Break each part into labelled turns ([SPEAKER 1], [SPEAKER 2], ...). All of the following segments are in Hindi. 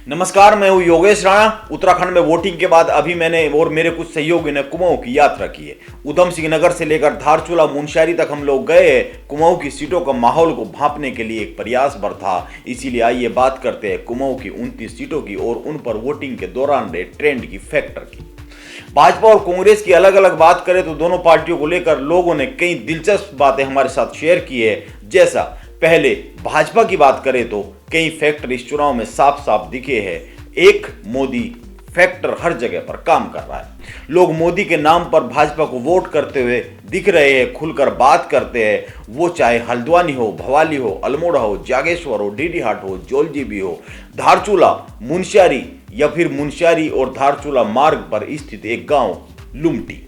[SPEAKER 1] नमस्कार, मैं हूँ योगेश राणा। उत्तराखंड में वोटिंग के बाद अभी मैंने और मेरे कुछ सहयोगी ने कुमाऊं की यात्रा की है। उधम सिंह नगर से लेकर धारचूला मुनस्यारी तक हम लोग गए हैं। कुमाऊं की सीटों का माहौल को भांपने के लिए एक प्रयास भर था। इसीलिए आइए बात करते हैं कुमाऊं की 29 सीटों की और उन पर वोटिंग के दौरान रहे ट्रेंड की फैक्टर की। भाजपा और कांग्रेस की अलग अलग बात करें तो दोनों पार्टियों को लेकर लोगों ने कई दिलचस्प बातें हमारे साथ शेयर की है। जैसा पहले भाजपा की बात करें तो कई फैक्टर इस चुनाव में साफ साफ दिखे हैं। एक, मोदी फैक्टर हर जगह पर काम कर रहा है। लोग मोदी के नाम पर भाजपा को वोट करते हुए दिख रहे हैं, खुलकर बात करते हैं। वो चाहे हल्द्वानी हो, भवाली हो, अल्मोड़ा हो, जागेश्वर हो, डीडीहाट हो, जोलजीबी हो, धारचूला, मुनस्यारी या फिर मुनस्यारी और धारचूला मार्ग पर स्थित एक गांव लुमटी।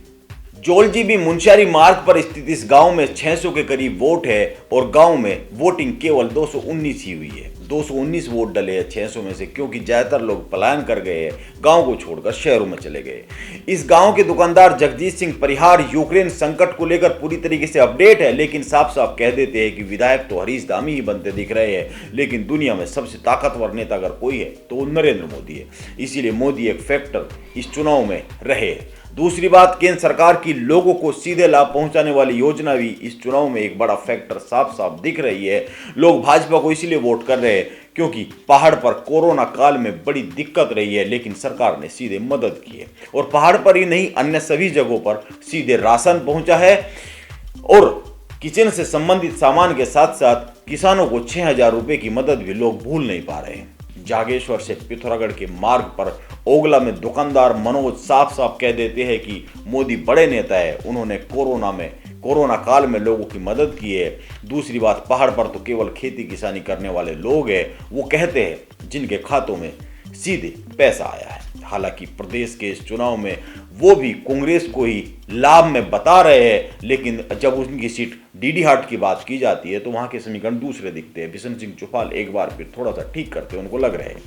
[SPEAKER 1] जोलजीबी मुनस्यारी मार्ग पर स्थित इस गांव में 600 के करीब वोट है और गांव में वोटिंग केवल 219 ही हुई है। 219 वोट डले हैं 600 में से, क्योंकि ज्यादातर लोग पलायन कर गए हैं, गांव को छोड़कर शहरों में चले गए। इस गांव के दुकानदार जगजीत सिंह परिहार यूक्रेन संकट को लेकर पूरी तरीके से अपडेट है, लेकिन साफ साफ कह देते हैं कि विधायक तो हरीश धामी ही बनते दिख रहे हैं, लेकिन दुनिया में सबसे ताकतवर नेता अगर कोई है तो वो नरेंद्र मोदी है। इसीलिए मोदी एक फैक्टर इस चुनाव में रहे। दूसरी बात, केंद्र सरकार की लोगों को सीधे लाभ पहुंचाने वाली योजना भी इस चुनाव में एक बड़ा फैक्टर साफ साफ दिख रही है। लोग भाजपा को इसलिए वोट कर रहे हैं क्योंकि पहाड़ पर कोरोना काल में बड़ी दिक्कत रही है, लेकिन सरकार ने सीधे मदद की है और पहाड़ पर ही नहीं अन्य सभी जगहों पर सीधे राशन पहुंचा है और किचन से संबंधित सामान के साथ साथ किसानों को 6,000 रुपए की मदद भी लोग भूल नहीं पा रहे हैं। जागेश्वर से पिथौरागढ़ के मार्ग पर ओगला में दुकानदार मनोज साफ साफ कह देते हैं कि मोदी बड़े नेता है, उन्होंने कोरोना काल में लोगों की मदद की है। दूसरी बात, पहाड़ पर तो केवल खेती किसानी करने वाले लोग हैं, वो कहते हैं जिनके खातों में सीधे पैसा आया है। हालांकि प्रदेश के इस चुनाव में वो भी कांग्रेस को ही लाभ में बता रहे हैं, लेकिन जब उनकी सीट डीडीहाट की बात की जाती है तो वहां के समीकरण दूसरे दिखते हैं। बिशन सिंह चुफाल एक बार फिर थोड़ा सा ठीक करते उनको लग रहे हैं,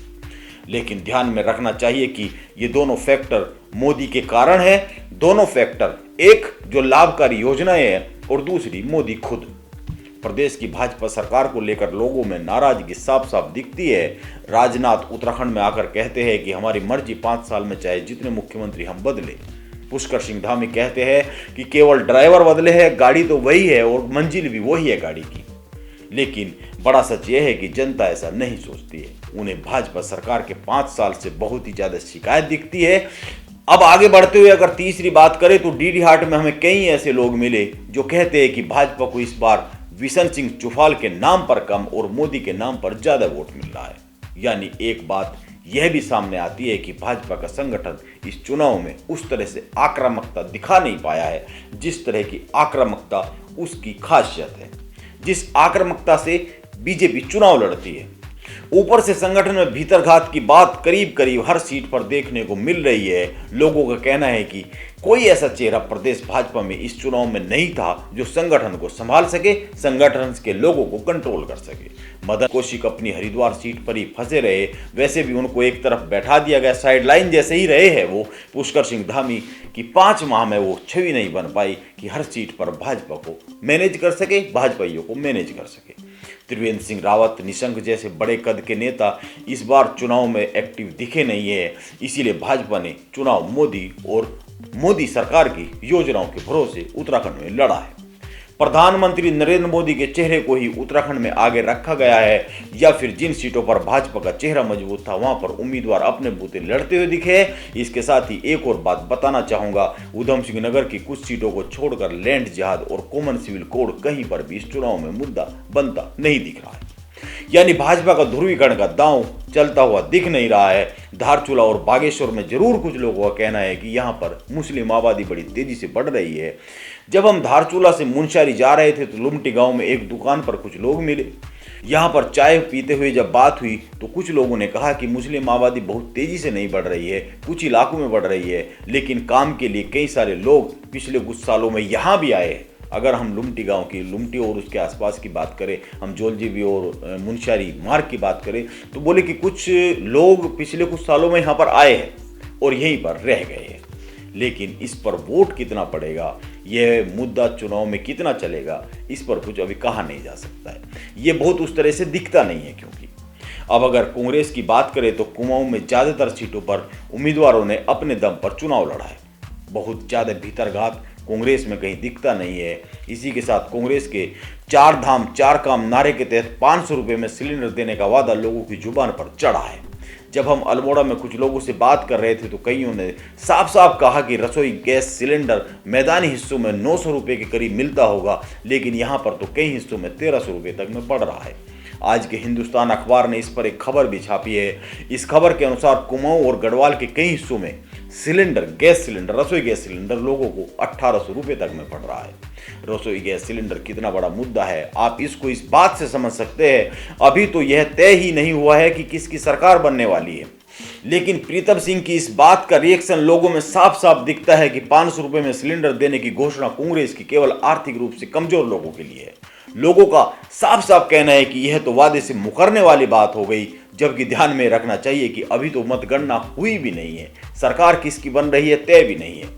[SPEAKER 1] लेकिन ध्यान में रखना चाहिए कि ये दोनों फैक्टर मोदी के कारण है। दोनों फैक्टर, एक जो लाभकारी योजनाएं हैं और दूसरी मोदी खुद। प्रदेश की भाजपा सरकार को लेकर लोगों में नाराजगी साफ साफ दिखती है। राजनाथ उत्तराखंड में आकर कहते हैं कि हमारी मर्जी 5 साल में चाहे जितने मुख्यमंत्री हम बदले। पुष्कर सिंह धामी कहते हैं कि केवल ड्राइवर बदले हैं, गाड़ी तो वही है और मंजिल भी वही है गाड़ी की। लेकिन बड़ा सच यह है कि जनता ऐसा नहीं सोचती है। उन्हें भाजपा सरकार के 5 साल से बहुत ही ज्यादा शिकायत दिखती है। अब आगे बढ़ते हुए अगर तीसरी बात करें तो डीडीहाट में हमें कई ऐसे लोग मिले जो कहते हैं कि भाजपा को इस बार बिशन सिंह चुफाल के नाम पर कम और मोदी के नाम पर ज्यादा वोट मिल रहा है। यानी एक बात यह भी सामने आती है कि भाजपा का संगठन इस चुनाव में उस तरह से आक्रामकता दिखा नहीं पाया है जिस तरह की आक्रामकता उसकी खासियत है, जिस आक्रामकता से बीजेपी चुनाव लड़ती है। ऊपर से संगठन में भीतरघात की बात करीब करीब हर सीट पर देखने को मिल रही है। लोगों का कहना है कि कोई ऐसा चेहरा प्रदेश भाजपा में इस चुनाव में नहीं था जो संगठन को संभाल सके, संगठन के लोगों को कंट्रोल कर सके। मदन कौशिक अपनी हरिद्वार सीट पर ही फंसे रहे, वैसे भी उनको एक तरफ बैठा दिया गया, साइडलाइन जैसे ही रहे हैं वो। पुष्कर सिंह धामी की 5 माह में वो छवि नहीं बन पाई कि हर सीट पर भाजपा को मैनेज कर सके, भाजपाइयों को मैनेज कर सके। त्रिवेंद्र सिंह रावत, निशंक जैसे बड़े कद के नेता इस बार चुनाव में एक्टिव दिखे नहीं है। इसीलिए भाजपा ने चुनाव मोदी और मोदी सरकार की योजनाओं के भरोसे उत्तराखंड में लड़ा है। प्रधानमंत्री नरेंद्र मोदी के चेहरे को ही उत्तराखंड में आगे रखा गया है, या फिर जिन सीटों पर भाजपा का चेहरा मजबूत था वहां पर उम्मीदवार अपने बूते लड़ते हुए दिखे। इसके साथ ही एक और बात बताना चाहूंगा, उधम सिंह नगर की कुछ सीटों को छोड़कर लैंड जिहाद और कॉमन सिविल कोड कहीं पर भी इस चुनाव में मुद्दा बनता नहीं दिख रहा है। यानी भाजपा का ध्रुवीकरण का दांव चलता हुआ दिख नहीं रहा है। धारचूला और बागेश्वर में जरूर कुछ लोगों का कहना है कि यहाँ पर मुस्लिम आबादी बड़ी तेजी से बढ़ रही है। जब हम धारचूला से मुनस्यारी जा रहे थे तो लुमटी गांव में एक दुकान पर कुछ लोग मिले। यहाँ पर चाय पीते हुए जब बात हुई तो कुछ लोगों ने कहा कि मुस्लिम आबादी बहुत तेजी से नहीं बढ़ रही है, कुछ इलाकों में बढ़ रही है, लेकिन काम के लिए कई सारे लोग पिछले कुछ सालों में यहाँ भी आए हैं। अगर हम लुमटी गांव की, लुमटी और उसके आसपास की बात करें, हम जोलजीबी और मुनस्यारी मार्ग की बात करें तो बोले कि कुछ लोग पिछले कुछ सालों में यहाँ पर आए हैं और यहीं पर रह गए हैं। लेकिन इस पर वोट कितना पड़ेगा, यह मुद्दा चुनाव में कितना चलेगा, इस पर कुछ अभी कहा नहीं जा सकता है। ये बहुत उस तरह से दिखता नहीं है, क्योंकि अब अगर कांग्रेस की बात करें तो कुमाऊं में ज्यादातर सीटों पर उम्मीदवारों ने अपने दम पर चुनाव लड़ा है। बहुत ज्यादा भीतरघात कांग्रेस में कहीं दिखता नहीं है। इसी के साथ कांग्रेस के 4 धाम 4 काम नारे के तहत 500 रुपए में सिलेंडर देने का वादा लोगों की जुबान पर चढ़ा है। जब हम अल्मोड़ा में कुछ लोगों से बात कर रहे थे तो कईयों ने साफ साफ कहा कि रसोई गैस सिलेंडर मैदानी हिस्सों में 900 रुपए के करीब मिलता होगा, लेकिन यहाँ पर तो कई हिस्सों में 1300 रुपए तक में बढ़ रहा है। आज के हिंदुस्तान अखबार ने इस पर एक खबर भी छापी है। इस खबर के अनुसार कुमाऊं और गढ़वाल के कई हिस्सों में रसोई गैस सिलेंडर लोगों को 1800 रुपए तक में पड़ रहा है। रसोई गैस सिलेंडर कितना बड़ा मुद्दा है आप इसको इस बात से समझ सकते हैं। अभी तो यह तय ही नहीं हुआ है कि किसकी सरकार बनने वाली है, लेकिन प्रीतम सिंह की इस बात का रिएक्शन लोगों में साफ साफ दिखता है कि 500 रुपए में सिलेंडर देने की घोषणा कांग्रेस की केवल आर्थिक रूप से कमजोर लोगों के लिए है। लोगों का साफ साफ कहना है कि यह तो वादे से मुकरने वाली बात हो गई, जबकि ध्यान में रखना चाहिए कि अभी तो मतगणना हुई भी नहीं है, सरकार किसकी बन रही है तय भी नहीं है।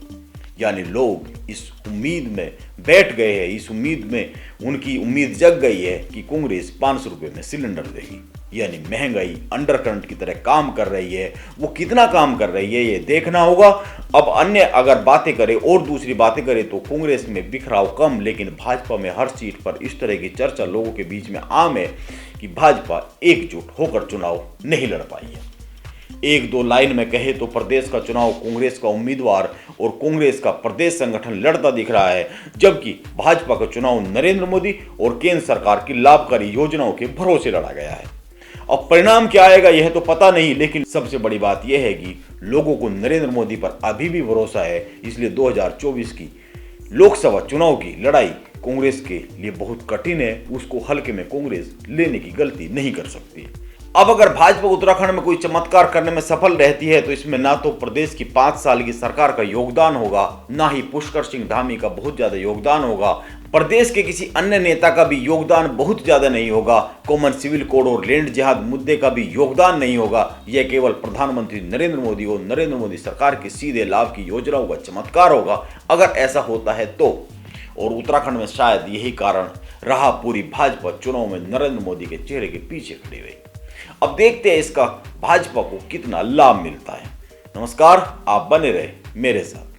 [SPEAKER 1] यानी लोग इस उम्मीद में बैठ गए हैं, इस उम्मीद में उनकी उम्मीद जग गई है कि कांग्रेस 500 रुपए में सिलेंडर देगी। यानी महंगाई अंडरकरंट की तरह काम कर रही है। वो कितना काम कर रही है ये देखना होगा। अब अन्य अगर बातें करें और दूसरी बातें करें तो कांग्रेस में बिखराव कम, लेकिन भाजपा में हर सीट पर इस तरह की चर्चा लोगों के बीच में आम है कि भाजपा एकजुट होकर चुनाव नहीं लड़ पाई है। एक दो लाइन में कहे तो प्रदेश का चुनाव कांग्रेस का उम्मीदवार और कांग्रेस का प्रदेश संगठन लड़ता दिख रहा है, जबकि भाजपा का चुनाव नरेंद्र मोदी और केंद्र सरकार की लाभकारी योजनाओं के भरोसे लड़ा गया है। अब परिणाम क्या आएगा यह तो पता नहीं, लेकिन सबसे बड़ी बात यह है कि लोगों को नरेंद्र मोदी पर अभी भी भरोसा है। इसलिए 2024 की लोकसभा चुनाव की लड़ाई कांग्रेस के लिए बहुत कठिन है। उसको हल्के में कांग्रेस लेने की गलती नहीं कर सकती। अब अगर भाजपा उत्तराखंड में कोई चमत्कार करने में सफल रहती है तो इसमें ना तो प्रदेश की 5 साल की सरकार का योगदान होगा, ना ही पुष्कर सिंह धामी का बहुत ज्यादा योगदान होगा, प्रदेश के किसी अन्य नेता का भी योगदान बहुत ज्यादा नहीं होगा, कॉमन सिविल कोड और लैंड जिहाद मुद्दे का भी योगदान नहीं होगा। यह केवल प्रधानमंत्री नरेंद्र मोदी और नरेंद्र मोदी सरकार के सीधे लाभ की योजनाओं का चमत्कार होगा अगर ऐसा होता है तो। और उत्तराखंड में शायद यही कारण रहा पूरी भाजपा चुनाव में नरेंद्र मोदी के चेहरे के पीछे खड़ी रही। अब देखते हैं इसका भाजपा को कितना लाभ मिलता है। नमस्कार, आप बने रहे मेरे साथ।